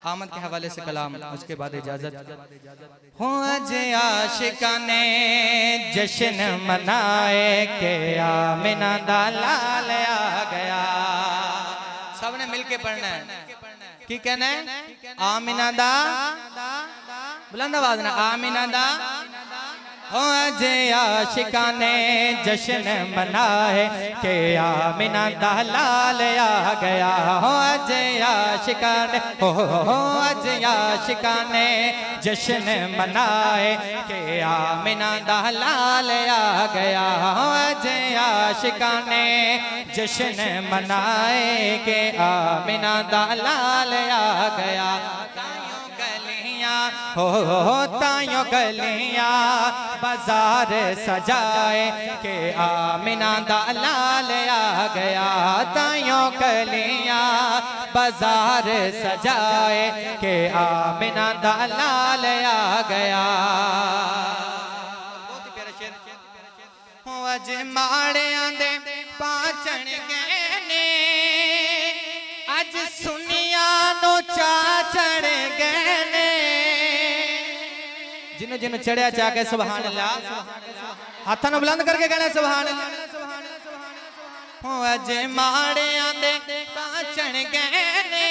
आमद के हवाले से कलाम, उसके बाद इजाजत। हो आज आशिकाने जश्न मनाए के आमिना दा लाल आ गया। सबने मिलके पढ़ना है। की कहना है? आमिना दा, बुलंद आवाज ना, आमिना दा। हो आज आशिकाने जश्न मनाए के आमिना दा लाल आ गया। हो आज आशिकाने, हो आज आशिकाने जश्न मनाए के आमिना दा लाल आ गया। हो आज आशिकाने जश्न मनाए के आमिना दा लाल आ गया। हो तायों गलियां बाजार सजाए के आमिना दा लाल आ गया। तायों गलियां बाजार सजाए के आमिना दा लाल आ गया। बहुत ही प्यारा शेर। हो अज माड़ियां दे पाचण गए ने, अज सुनिया नो चाचण गए ने। जिन्हों जिन्हों चढ़िया चाह के सुभान अल्लाह, हाथों ने बुलंद करके कहना सुभान अल्लाह। हो अज माड़ियां दे पाचण गए ने,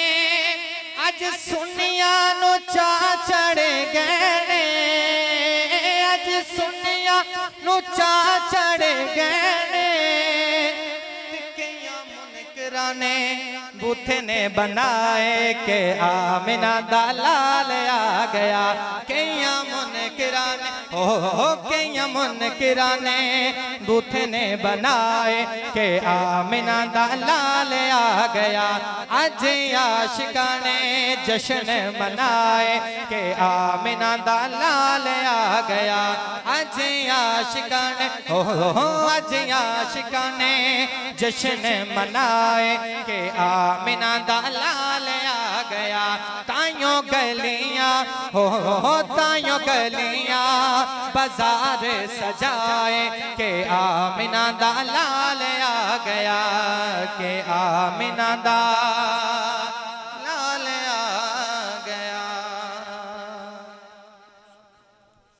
अज सुनिया नो चाचण गए ने। अज सुनिया नो चाचण गए ने। कईयां मुनकरां ने बूथे ने बनाए के आमिना दा लाल आ गया। कईयां मुनकरां ने, हो कईयां मुनकरां ने बूथे ने बनाए के आमिना दा लाल आ गया। अज आशिकां ने जश्न मनाए के आमिना दा लाल आ गया। अज आशिकां ने, हो अज आशिकां ने जश्न मनाए के आमिना दा लाल आ गया। तायों गलियां, हो तायों गलियां बाजार सजाए के आमिना दा लाल आ गया। के आमिना दा